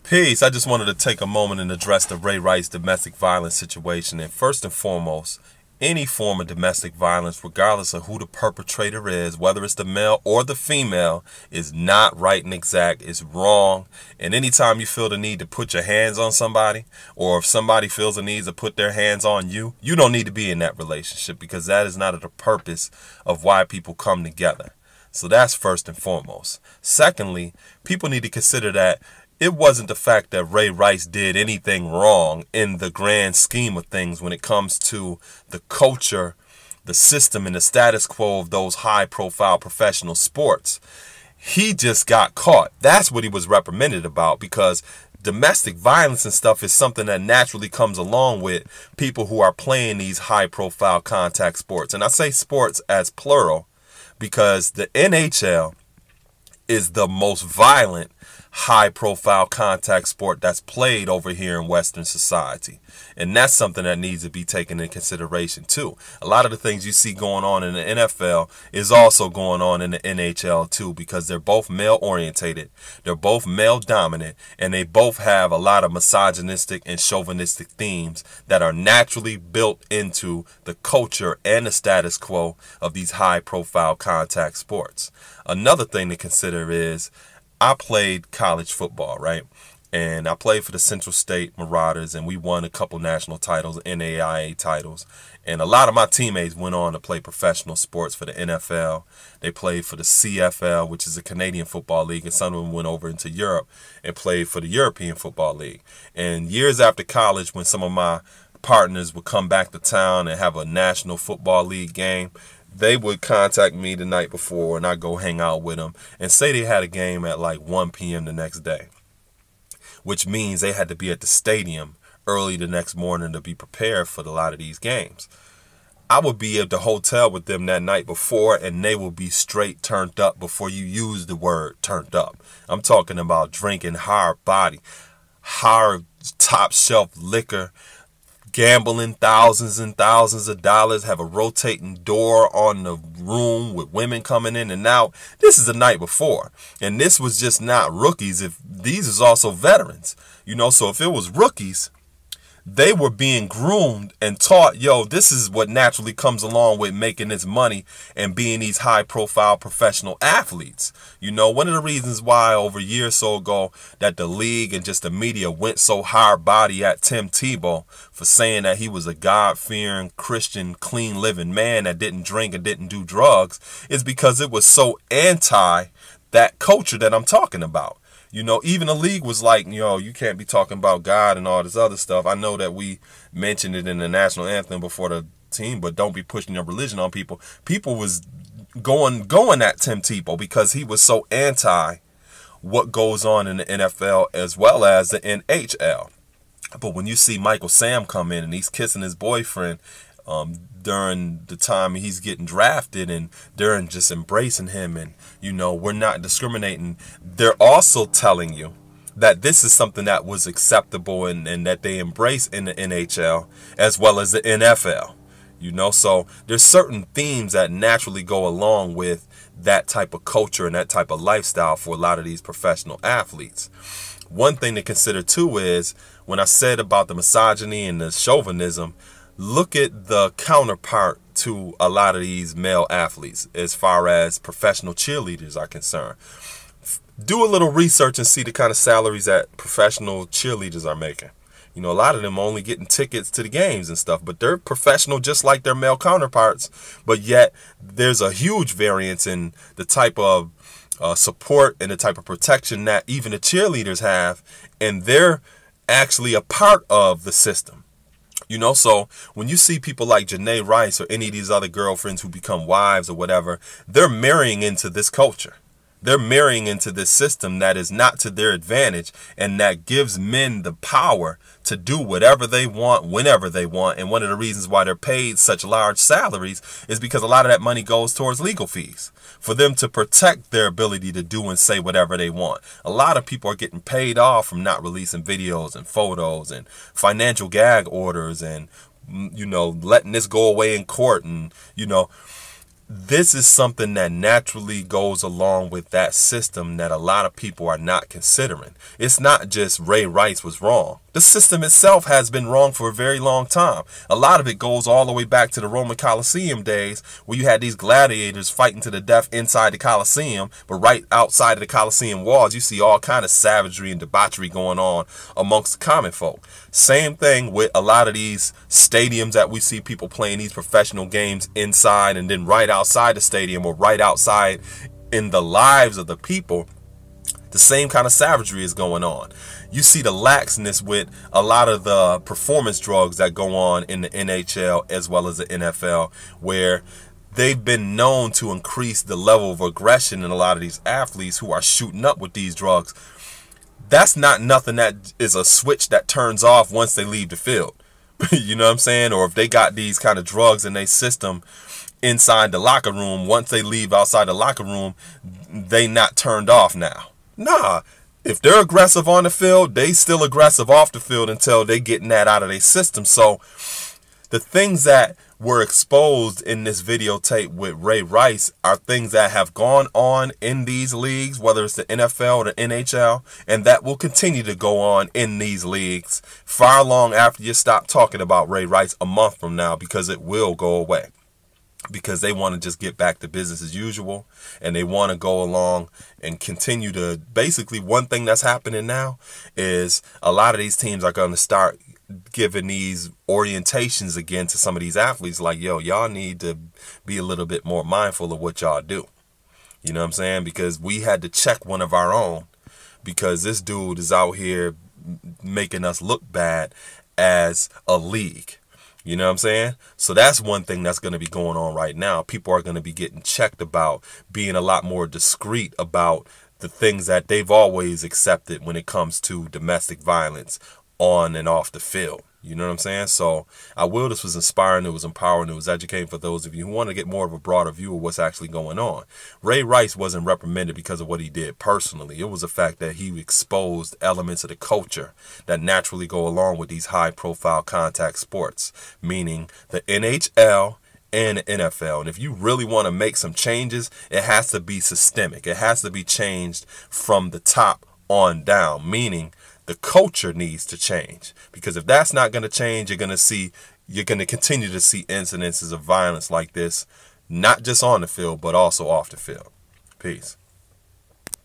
Peace. I just wanted to take a moment and address the Ray Rice domestic violence situation. And first and foremost, any form of domestic violence, regardless of who the perpetrator is, whether it's the male or the female, is not right and exact. It's wrong. And anytime you feel the need to put your hands on somebody, or if somebody feels the need to put their hands on you, you don't need to be in that relationship, because that is not the purpose of why people come together. So that's first and foremost. Secondly, people need to consider that it wasn't the fact that Ray Rice did anything wrong in the grand scheme of things when it comes to the culture, the system, and the status quo of those high-profile professional sports. He just got caught. That's what he was reprimanded about, because domestic violence and stuff is something that naturally comes along with people who are playing these high-profile contact sports. And I say sports as plural because the NHL is the most violent high-profile contact sport that's played over here in Western society. And that's something that needs to be taken into consideration too. A lot of the things you see going on in the NFL is also going on in the NHL too, because they're both male-orientated, they're both male-dominant, and they both have a lot of misogynistic and chauvinistic themes that are naturally built into the culture and the status quo of these high-profile contact sports. Another thing to consider is I played college football, right? And I played for the Central State Marauders, and we won a couple national titles, NAIA titles. And a lot of my teammates went on to play professional sports for the NFL. They played for the CFL, which is a Canadian Football League, and some of them went over into Europe and played for the European Football League. And years after college, when some of my partners would come back to town and have a National Football League game, they would contact me the night before, and I'd go hang out with them and say they had a game at like 1 p.m. the next day, which means they had to be at the stadium early the next morning to be prepared for a lot of these games. I would be at the hotel with them that night before, and they will be straight turned up before you use the word turned up. I'm talking about drinking hard body, hard top shelf liquor, gambling thousands and thousands of dollars, have a rotating door on the room with women coming in and out. This is the night before. And this was just not rookies. If these is also veterans, so if it was rookies, they were being groomed and taught, this is what naturally comes along with making this money and being these high profile professional athletes. One of the reasons why over a year or so ago that the league and just the media went so hard body at Tim Tebow for saying that he was a God-fearing, Christian, clean living man that didn't drink and didn't do drugs is because it was so anti that culture that I'm talking about. Even the league was like, you can't be talking about God and all this other stuff. I know that we mentioned it in the national anthem before the team, but don't be pushing your religion on people. People was going at Tim Tebow because he was so anti what goes on in the NFL as well as the NHL. But when you see Michael Sam come in and he's kissing his boyfriend during the time he's getting drafted, and during just embracing him, and we're not discriminating, they're also telling you that this is something that was acceptable and that they embrace in the NHL as well as the NFL. So there's certain themes that naturally go along with that type of culture and that type of lifestyle for a lot of these professional athletes. One thing to consider too is when I said about the misogyny and the chauvinism, look at the counterpart to a lot of these male athletes as far as professional cheerleaders are concerned. Do a little research and see the kind of salaries that professional cheerleaders are making. A lot of them are only getting tickets to the games and stuff, but they're professional just like their male counterparts. But yet there's a huge variance in the type of support and the type of protection that even the cheerleaders have, and they're actually a part of the system. So when you see people like Janae Rice or any of these other girlfriends who become wives or whatever, they're marrying into this culture. They're marrying into this system that is not to their advantage and that gives men the power to do whatever they want, whenever they want. And one of the reasons why they're paid such large salaries is because a lot of that money goes towards legal fees for them to protect their ability to do and say whatever they want. A lot of people are getting paid off from not releasing videos and photos and financial gag orders and, letting this go away in court. And, this is something that naturally goes along with that system that a lot of people are not considering. It's not just Ray Rice was wrong. The system itself has been wrong for a very long time. A lot of it goes all the way back to the Roman Colosseum days, where you had these gladiators fighting to the death inside the Colosseum, but right outside of the Colosseum walls, you see all kind of savagery and debauchery going on amongst the common folk. Same thing with a lot of these stadiums that we see people playing these professional games inside, and then right outside the stadium or right outside in the lives of the people, the same kind of savagery is going on. You see the laxness with a lot of the performance drugs that go on in the NHL as well as the NFL, where they've been known to increase the level of aggression in a lot of these athletes who are shooting up with these drugs. That's not nothing that is a switch that turns off once they leave the field. You know what I'm saying? Or if they got these kind of drugs in their system inside the locker room, once they leave outside the locker room, they not turned off now. Nah, if they're aggressive on the field, they still aggressive off the field until they getting that out of their system. So the things that were exposed in this videotape with Ray Rice are things that have gone on in these leagues, whether it's the NFL or the NHL, and that will continue to go on in these leagues far long after you stop talking about Ray Rice a month from now, because it will go away. Because they want to just get back to business as usual, and they want to go along and continue to, basically one thing that's happening now is a lot of these teams are going to start giving these orientations again to some of these athletes, like, yo, y'all need to be a little bit more mindful of what y'all do. You know what I'm saying? Because we had to check one of our own, because this dude is out here making us look bad as a league. You know what I'm saying? So that's one thing that's going to be going on right now. People are going to be getting checked about being a lot more discreet about the things that they've always accepted when it comes to domestic violence on and off the field. You know what I'm saying? So this was inspiring, it was empowering, it was educating for those of you who want to get more of a broader view of what's actually going on. Ray Rice wasn't reprimanded because of what he did personally. It was the fact that he exposed elements of the culture that naturally go along with these high-profile contact sports, meaning the NHL and the NFL. And if you really want to make some changes, it has to be systemic. It has to be changed from the top on down, meaning the culture needs to change, because if that's not going to change, you're going to continue to see incidences of violence like this, not just on the field, but also off the field. Peace.